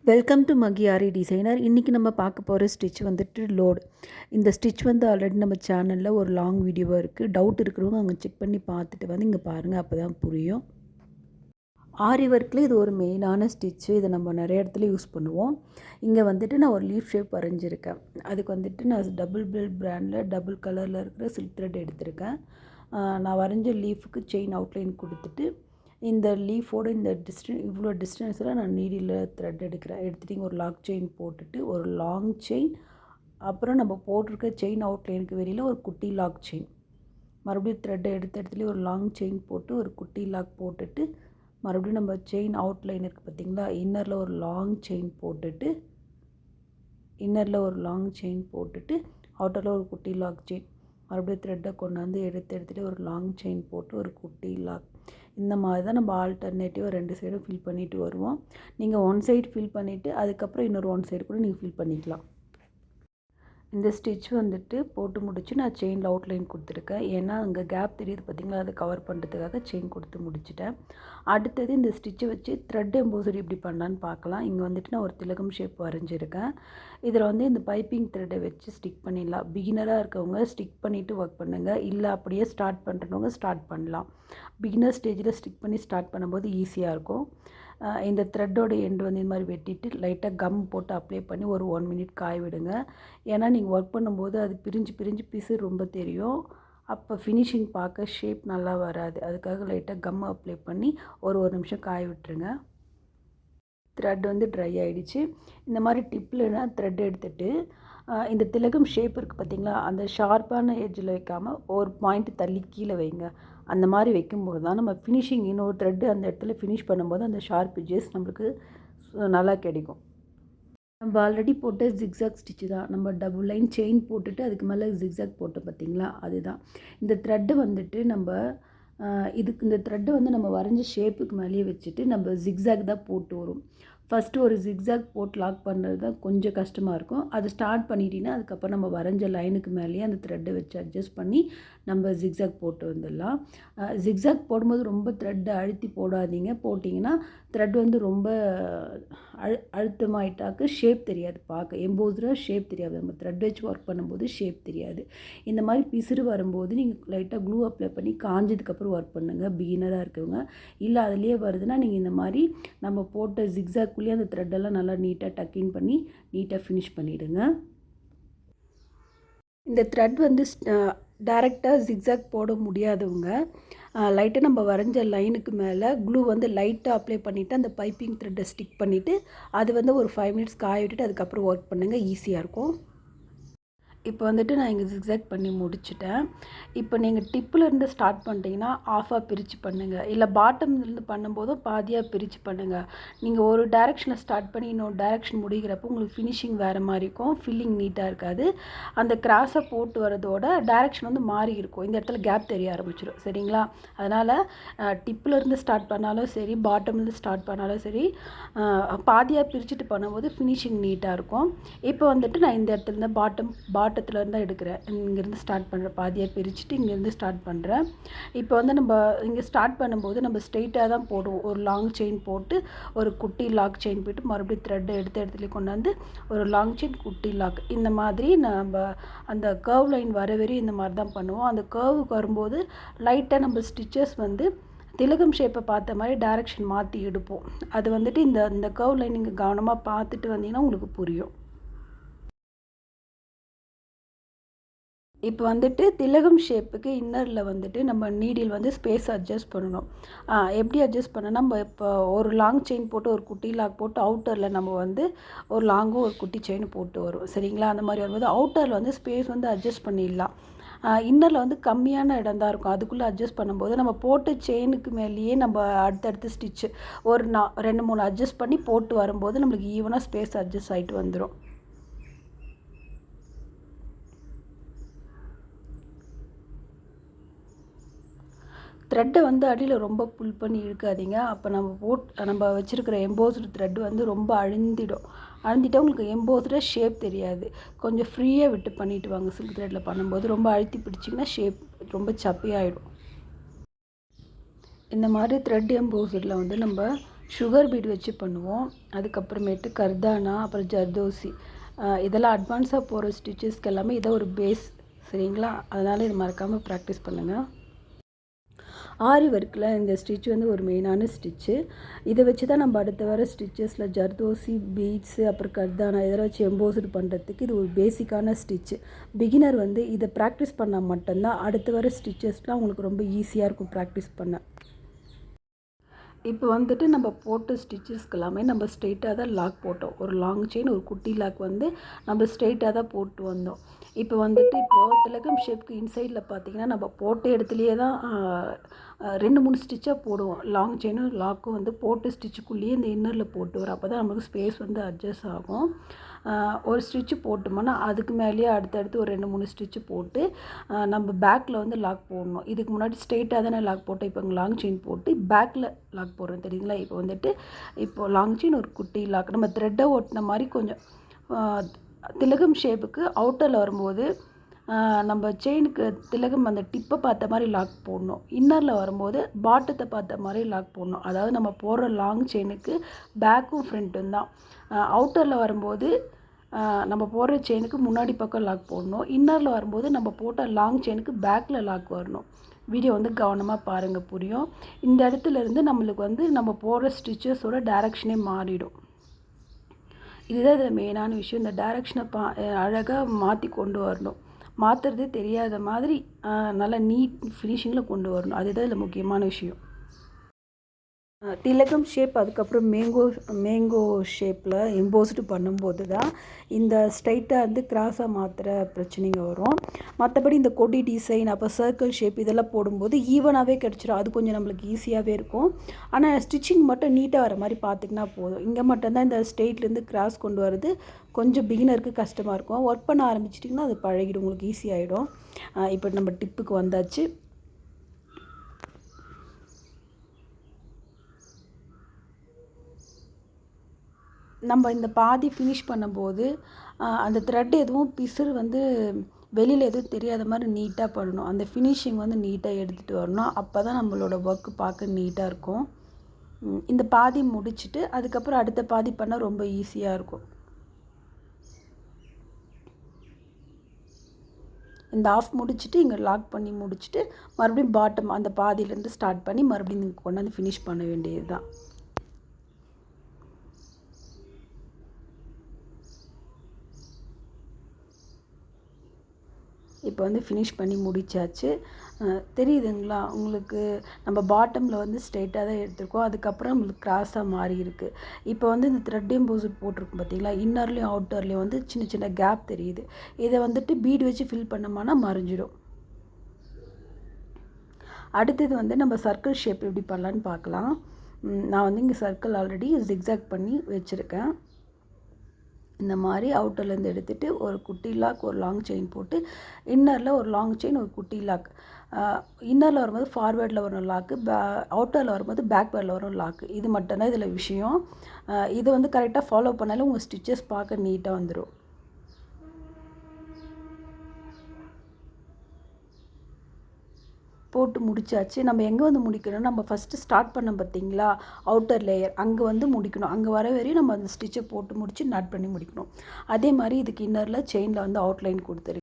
Welcome to மகியாரி designer. இன்றைக்கி நம்ம பார்க்க போகிற ஸ்டிச் வந்துட்டு லோடு. இந்த ஸ்டிச் வந்து ஆல்ரெடி நம்ம சேனலில் ஒரு லாங் வீடியோவாக இருக்குது. டவுட் இருக்கிறவங்க அவங்க செக் பண்ணி பார்த்துட்டு வந்து இங்கே பாருங்கள், அப்போ தான் புரியும். ஆரி ஒர்க்கில் இது ஒரு மெயினான ஸ்டிச்சு. இதை நம்ம நிறைய இடத்துல யூஸ் பண்ணுவோம். இங்கே வந்துட்டு நான் ஒரு லீஃப் ஷேப் வரைஞ்சிருக்கேன். அதுக்கு வந்துட்டு நான் டபுள் பெல் பிராண்டில் டபுள் கலரில் இருக்கிற சில்க் த்ரெட் எடுத்திருக்கேன். நான் வரைஞ்ச லீஃபுக்கு செயின் அவுட்லைன் கொடுத்துட்டு இந்த லீஃபோட இந்த இவ்வளோ டிஸ்டன்ஸில் நான் நீடில் த்ரெட் எடுத்துகிட்டு ஒரு லாக் செயின் போட்டுட்டு ஒரு லாங் செயின், அப்புறம் நம்ம போட்டிருக்க செயின் அவுட்லைனுக்கு வெளியில் ஒரு குட்டி லாக் செயின், மறுபடியும் த்ரெட்டை எடுத்த இடத்துலேயே ஒரு லாங் செயின் போட்டு ஒரு குட்டி லாக் போட்டுட்டு மறுபடியும் நம்ம செயின் அவுட்லைன் இருக்குது பார்த்திங்களா, இன்னரில் ஒரு லாங் செயின் போட்டுட்டு அவுட்டரில் ஒரு குட்டி லாக் செயின், மறுபடியும் த்ரெட்டை கொண்டாந்து எடுத்துகிட்டு ஒரு லாங் செயின் போட்டு ஒரு குட்டி லாக். இந்த மாதிரி தான் நம்ம ஆல்டர்னேட்டிவாக 2 சைடும் ஃபில் பண்ணிவிட்டு வருவோம். நீங்கள் ஒன் சைடு ஃபில் பண்ணிவிட்டு அதுக்கப்புறம் இன்னொரு ஒன் சைடு கூட நீங்கள் ஃபில் பண்ணிக்கலாம். இந்த ஸ்டிச் வந்துட்டு போட்டு முடிச்சு நான் செயினில் அவுட்லைன் கொடுத்துருக்கேன். ஏன்னா அங்கே கேப் தெரியுது பார்த்திங்களா, அதை கவர் பண்ணுறதுக்காக செயின் கொடுத்து முடிச்சிட்டேன். அடுத்தது இந்த ஸ்டிச்சை வச்சு த்ரெட் எம்போசரி எப்படி பண்ணலான்னு பார்க்கலாம். இங்கே வந்துட்டு நான் ஒரு திலகம் ஷேப் வரைஞ்சிருக்கேன். இதில் வந்து இந்த பைப்பிங் த்ரெட்டை வச்சு ஸ்டிக் பண்ணிடலாம். பிகினராக இருக்கவங்க ஸ்டிக் பண்ணிவிட்டு ஒர்க் பண்ணுங்கள், இல்லை அப்படியே ஸ்டார்ட் பண்ணுறவங்க ஸ்டார்ட் பண்ணலாம். பிகினர் ஸ்டேஜில் ஸ்டிக் பண்ணி ஸ்டார்ட் பண்ணும்போது ஈஸியாக இருக்கும். இந்த த்ரெட்டோட எண்டு வந்து இந்த மாதிரி வெட்டிட்டு லைட்டாக கம் போட்டு அப்ளை பண்ணி ஒரு 1 மினிட் காய விடுங்க. ஏன்னா நீங்கள் ஒர்க் பண்ணும்போது அது பிரிஞ்சு பிசு ரொம்ப தெரியும். அப்போ ஃபினிஷிங் பார்க்க ஷேப் நல்லா வராது. அதுக்காக லைட்டாக கம் அப்ளை பண்ணி ஒரு நிமிஷம் காய விட்டுருங்க. த்ரெட் வந்து ட்ரை ஆகிடுச்சு. இந்த மாதிரி டிப்பில்னா த்ரெட் எடுத்துகிட்டு இந்த திலகம் ஷேப் இருக்குது பார்த்திங்களா, அந்த ஷார்ப்பான எட்ஜில் வைக்காமல் ஒரு பாயிண்ட் தள்ளி கீழே வைங்க. அந்த மாதிரி வைக்கும்போது தான் நம்ம ஃபினிஷிங் இன்னொரு த்ரெட்டு அந்த இடத்துல ஃபினிஷ் பண்ணும்போது அந்த ஷார்ப் எட்ஜஸ் நம்மளுக்கு நல்லா கிடைக்கும். நம்ம ஆல்ரெடி போட்ட ஜிக்ஸாக் ஸ்டிச்சு தான். நம்ம டபுள் லைன் செயின் போட்டுட்டு அதுக்கு மேலே ஜிக்ஸாக் போட்டோம் பார்த்திங்களா, அதுதான். இந்த த்ரெட்டு வந்துட்டு இந்த த்ரெட்டு வந்து நம்ம வரைஞ்ச ஷேப்புக்கு மேலேயே வச்சுட்டு நம்ம ஜிக்ஸாக் தான் போட்டு வரும். ஃபஸ்ட்டு ஒரு ஜிக்ஸாக் போட்டு லாக் பண்ணுறது தான் கொஞ்சம் கஷ்டமாக இருக்கும். அது ஸ்டார்ட் பண்ணிட்டீங்கன்னா அதுக்கப்புறம் நம்ம வரைஞ்ச லைனுக்கு மேலேயே அந்த த்ரெட்டை வச்சு அட்ஜஸ்ட் பண்ணி நம்ம ஜிக்ஸாக் போட்டு வந்துடலாம். ஜிக்ஸாக் போடும்போது ரொம்ப த்ரெட்டை அழுத்தி போடாதீங்க. போட்டிங்கன்னா த்ரெட் வந்து ரொம்ப அழுத்தமாயிட்டாக்கு ஷேப் தெரியாது, பார்க்க எம்போஸ்டாக ஷேப் தெரியாது. நம்ம த்ரெட் வச்சு ஒர்க் பண்ணும்போது ஷேப் தெரியாது. இந்த மாதிரி பிசுறு வரும்போது நீங்கள் லைட்டாக க்ளூ அப்ளை பண்ணி காஞ்சதுக்கப்புறம் ஒர்க் பண்ணுங்கள், பிகினராக இருக்கவங்க. இல்லை அதுலேயே வருதுன்னா நீங்கள் இந்த மாதிரி நம்ம போட்ட ஜிக்ஸாக்குள்ளேயே அந்த த்ரெட்டெல்லாம் நல்லா நீட்டாக டக்கிங் பண்ணி நீட்டாக ஃபினிஷ் பண்ணிவிடுங்க. இந்த த்ரெட் வந்து டைரெக்டாக ஜிக்ஸாக் போட முடியாதவங்க லைட்டாக நம்ம வரைஞ்ச லைனுக்கு மேலே க்ளூ வந்து லைட்டாக அப்ளை பண்ணிவிட்டு அந்த பைப்பிங் த்ரெட்டை ஸ்டிக் பண்ணிவிட்டு அது வந்து ஒரு 5 மினிட்ஸ் காய விட்டுட்டு அதுக்கப்புறம் ஒர்க் பண்ணுங்கள், ஈஸியாக இருக்கும். இப்போ வந்துட்டு நான் இங்கே ஜிக்ஸாக் பண்ணி முடிச்சிட்டேன். இப்போ நீங்கள் டிப்பிலேருந்து ஸ்டார்ட் பண்ணிட்டீங்கன்னா ஆஃபாக பிரித்து பண்ணுங்கள், இல்லை பாட்டம்லேருந்து பண்ணும்போதும் பாதியாக பிரித்து பண்ணுங்கள். நீங்கள் ஒரு டைரெக்ஷனில் ஸ்டார்ட் பண்ணி இன்னொரு டைரெக்ஷன் முடிகிறப்போ உங்களுக்கு ஃபினிஷிங் வேறு மாதிரி இருக்கும், ஃபில்லிங் நீட்டாக இருக்காது. அந்த கிராஸை போட்டு வரதோட டைரெக்ஷன் வந்து மாறி இருக்கும், இந்த இடத்துல கேப் தெரிய ஆரம்பிச்சிடும். சரிங்களா? அதனால் டிப்பிலேருந்து ஸ்டார்ட் பண்ணாலும் சரி, பாட்டம்லேருந்து ஸ்டார்ட் பண்ணாலும் சரி, பாதியாக பிரிச்சுட்டு பண்ணும்போது ஃபினிஷிங் நீட்டாக இருக்கும். இப்போ வந்துட்டு நான் இந்த இடத்துல பாட்டத்துலேருந்து தான் எடுக்கிறேன். இங்கேருந்து ஸ்டார்ட் பண்ணுறேன், பாதியாக பிரிச்சுட்டு இங்கேருந்து ஸ்டார்ட் பண்ணுறேன். இப்போ வந்து நம்ம இங்கே ஸ்டார்ட் பண்ணும்போது நம்ம ஸ்ட்ரெயிட்டாக தான் போடுவோம். ஒரு லாங் செயின் போட்டு ஒரு குட்டி லாக் செயின் போய்ட்டு மறுபடியும் த்ரெட்டை எடுத்த இடத்துல கொண்டாந்து ஒரு லாங் செயின் குட்டி லாக், இந்த மாதிரி நம்ம அந்த கர்வ் லைன் வர வரையும் இந்த மாதிரி தான் பண்ணுவோம். அந்த கர்வுக்கு வரும்போது லைட்டாக நம்ம ஸ்டிச்சஸ் வந்து திலகம் ஷேப்பை பார்த்த மாதிரி டைரெக்ஷன் மாற்றி எடுப்போம். அது வந்துட்டு இந்த கர்வ் லைன் நீங்கள் கவனமாக பார்த்துட்டு வந்தீங்கன்னா உங்களுக்கு புரியும். இப்போ வந்துட்டு திலகம் ஷேப்புக்கு இன்னரில் வந்துட்டு நம்ம நீடில் வந்து ஸ்பேஸ் அட்ஜஸ்ட் பண்ணணும். எப்படி அட்ஜஸ்ட் பண்ணோன்னா, நம்ம இப்போ ஒரு லாங் செயின் போட்டு ஒரு குட்டி லாக் போட்டு அவுட்டரில் நம்ம வந்து ஒரு லாங்கும் ஒரு குட்டி செயின் போட்டு வரும். சரிங்களா? அந்த மாதிரி வரும்போது அவுட்டரில் வந்து ஸ்பேஸ் வந்து அட்ஜஸ்ட் பண்ணிடலாம். இன்னரில் வந்து கம்மியான இடம் தான் இருக்கும், அதுக்குள்ளே அட்ஜஸ்ட் பண்ணும்போது நம்ம போட்டு செயினுக்கு மேலேயே நம்ம அடுத்தடுத்து ஸ்டிச்சு ஒரு 2-3 அட்ஜஸ்ட் பண்ணி போட்டு வரும்போது நம்மளுக்கு ஈவனாக ஸ்பேஸ் அட்ஜஸ்ட் ஆகிட்டு வந்துடும். த்ரெட்டை வந்து அடியில் ரொம்ப புல் பண்ணி இழுக்காதீங்க. அப்போ நம்ம வச்சுருக்கிற எம்போஸ்டு த்ரெட் வந்து ரொம்ப அழுந்திட்டால் உங்களுக்கு எம்போஸ்டாக ஷேப் தெரியாது. கொஞ்சம் ஃப்ரீயாக விட்டு பண்ணிவிட்டு வாங்க. சில்க் த்ரெட்டில் பண்ணும்போது ரொம்ப அழுத்தி பிடிச்சிங்கன்னா ஷேப் ரொம்ப சப்பி ஆகிடும். இந்த மாதிரி த்ரெட் எம்போஸ்டில் வந்து நம்ம சுகர் பீட் வச்சு பண்ணுவோம். அதுக்கப்புறமேட்டு கர்தானா, அப்புறம் ஜர்தோசி, இதெல்லாம் அட்வான்ஸாக போகிற ஸ்டிச்சஸ்க்கு எல்லாமே இதை ஒரு பேஸ். சரிங்களா? அதனால் இது மறக்காமல் ப்ராக்டிஸ் பண்ணுங்கள். ஆரி ஒர்க்கில் இந்த ஸ்டிச் வந்து ஒரு மெயினான ஸ்டிச்சு. இதை வச்சு தான் நம்ம அடுத்த வர ஸ்டிச்சஸில் ஜர்தோசி, பீட்ஸு, அப்புறம் கர்தானா இதெல்லாம் வச்சு எம்போஸ்டு பண்ணுறதுக்கு இது ஒரு பேசிக்கான ஸ்டிச்சு. பிகினர் வந்து இதை ப்ராக்டிஸ் பண்ணால் மட்டும்தான் அடுத்த வர ஸ்டிச்சஸ்லாம் உங்களுக்கு ரொம்ப ஈஸியாக இருக்கும் ப்ராக்டிஸ் பண்ண. இப்போ வந்துட்டு நம்ம போட்ட ஸ்டிச்சஸ்க்கு எல்லாமே நம்ம ஸ்ட்ரெயிட்டாக தான் லாக் போட்டோம். ஒரு லாங் செயின், ஒரு குட்டி லாக் வந்து நம்ம ஸ்ட்ரெயிட்டாக தான் போட்டு வந்தோம். இப்போ வந்துட்டு திலகம் ஷேப்க்கு இன்சைடில் பார்த்தீங்கன்னா நம்ம போட்ட இடத்துலையே தான் 2-3 ஸ்டிச்சாக போடுவோம். லாங் செயினும் லாக்கும் வந்து போட்டு ஸ்டிச்சுக்குள்ளேயே இந்த இன்னரில் போட்டு வரும். அப்போ தான் நமக்கு ஸ்பேஸ் வந்து அட்ஜஸ்ட் ஆகும். ஒரு ஸ்டிச்சு போட்டோம்னா அதுக்கு மேலேயே அடுத்தடுத்து ஒரு 2-3 ஸ்டிச்சு போட்டு நம்ம பேக்கில் வந்து லாக் போடணும். இதுக்கு முன்னாடி ஸ்ட்ரெயிட்டாக தானே லாக் போட்டோம். இப்போ லாங் செயின் போட்டு பேக்கில் லாக் போடுறோம். தெரியுங்களா? இப்போ வந்துட்டு லாங் செயின், ஒரு குட்டி லாக் நம்ம த்ரெட்டை ஒட்டின மாதிரி கொஞ்சம் திலகம் ஷேப்புக்கு அவுட்டரில் வரும்போது நம்ம செயினுக்கு திலகம் அந்த டிப்பை பார்த்த மாதிரி லாக் போடணும். இன்னரில் வரும்போது பாட்டத்தை பார்த்த மாதிரி லாக் போடணும். அதாவது நம்ம போடுற லாங் செயினுக்கு பேக்கும் ஃப்ரண்ட்டும் தான். அவுட்டரில் வரும்போது நம்ம போடுற செயினுக்கு முன்னாடி பக்கம் லாக் போடணும். இன்னரில் வரும்போது நம்ம போட்ட லாங் செயினுக்கு பேக்கில் லாக் வரணும். வீடியோ வந்து கவனமாக பாருங்கள், புரியும். இந்த இடத்துலேருந்து நம்மளுக்கு வந்து நம்ம போடுற ஸ்டிச்சஸோட டைரக்ஷனே மாறிடும். இதுதான் இதில் மெயினான விஷயம். இந்த டைரக்ஷனை அழகாக மாற்றி கொண்டு வரணும். மாற்றுறதே தெரியாத மாதிரி நல்லா நீட் ஃபினிஷிங்கில் கொண்டு வரணும். அதுதான் இதில் முக்கியமான விஷயம். திலகம் ஷேப், அதுக்கப்புறம் மேங்கோ ஷேப்பில் எம்போஸ்டு பண்ணும்போது தான் இந்த ஸ்ட்ரைட்டாக வந்து கிராஸாக மாற்றுற பிரச்சனைங்க வரும். மற்றபடி இந்த கொடி டிசைன், அப்போ சர்க்கிள் ஷேப் இதெல்லாம் போடும்போது ஈவனாகவே கிடச்சிடும். அது கொஞ்சம் நம்மளுக்கு ஈஸியாகவே இருக்கும். ஆனால் ஸ்டிச்சிங் மட்டும் நீட்டாக வர மாதிரி பார்த்திங்கன்னா போதும். இங்கே மட்டும்தான் இந்த ஸ்ட்ரெயிட்லேருந்து கிராஸ் கொண்டு வரது கொஞ்சம் பிகினருக்கு கஷ்டமாக இருக்கும். ஒர்க் பண்ண ஆரம்பிச்சிட்டிங்கன்னா அது பழகிடும், உங்களுக்கு ஈஸியாகிடும். இப்போ நம்ம டிப்புக்கு வந்தாச்சு. நம்ம இந்த பாதி ஃபினிஷ் பண்ணும்போது அந்த த்ரெட் எதுவும் பிசுறு வந்து வெளியில் எதுவும் தெரியாத மாதிரி நீட்டாக பண்ணணும். அந்த ஃபினிஷிங் வந்து நீட்டாக எடுத்துகிட்டு வரணும். அப்போ தான் நம்மளோட ஒர்க்கு பார்க்க நீட்டாக இருக்கும். இந்த பாதி முடிச்சுட்டு அதுக்கப்புறம் அடுத்த பாதி பண்ணால் ரொம்ப ஈஸியாக இருக்கும். இந்த ஆஃப் முடிச்சுட்டு இங்கே லாக் பண்ணி முடிச்சுட்டு மறுபடியும் பாட்டம் அந்த பாதியிலேருந்து ஸ்டார்ட் பண்ணி மறுபடியும் இங்கே கொண்டாந்து ஃபினிஷ் பண்ண வேண்டியது தான். இப்போ வந்து ஃபினிஷ் பண்ணி முடிச்சாச்சு. தெரியுதுங்களா உங்களுக்கு? நம்ம பாட்டமில் வந்து ஸ்ட்ரெயிட்டாக தான் எடுத்துருக்கோம். அதுக்கப்புறம் நம்மளுக்கு கிராஸாக மாறி இருக்குது. இப்போ வந்து இந்த த்ரெட் எம்போஸ்ட் போட்டிருக்கும் பார்த்தீங்களா? இன்னர்லேயும் அவுட்டர்லேயும் வந்து சின்ன சின்ன கேப் தெரியுது. இதை வந்துட்டு பீடு வச்சு ஃபில் பண்ணோம்னா மறைஞ்சிடும். அடுத்தது வந்து நம்ம சர்க்கிள் ஷேப் எப்படி பண்ணலான்னு பார்க்கலாம். நான் வந்து இங்கே சர்க்கிள் ஆல்ரெடி ஜிக்ஸாக் பண்ணி வச்சுருக்கேன். இந்த மாதிரி அவுட்டர்லேருந்து எடுத்துகிட்டு ஒரு குட்டி லாக், ஒரு லாங் செயின் போட்டு இன்னரில் ஒரு லாங் செயின், ஒரு குட்டி லாக். இன்னரில் வரும்போது ஃபார்வேர்டில் வரும் லாக்கு, அவுட்டரில் வரும்போது பேக்வேர்டில் வரும் லாக்கு. இது மட்டும்தான் இதில் விஷயம். இது வந்து கரெக்டாக ஃபாலோ பண்ணாலும் உங்கள் ஸ்டிச்சஸ் பார்க்க நீட்டாக வந்துடும். போட்டு முடிச்சாச்சு. நம்ம எங்கே வந்து முடிக்கணும்? நம்ம ஃபஸ்ட்டு ஸ்டார்ட் பண்ணோம் பார்த்தீங்களா, அவுட்டர் லேயர், அங்கே வந்து முடிக்கணும். அங்கே வர வரையும் நம்ம அந்த ஸ்டிச்சை போட்டு முடித்து நட் பண்ணி முடிக்கணும். அதே மாதிரி இதுக்கு இன்னரில் செயினில் வந்து அவுட்லைன் கொடுத்துருக்கு.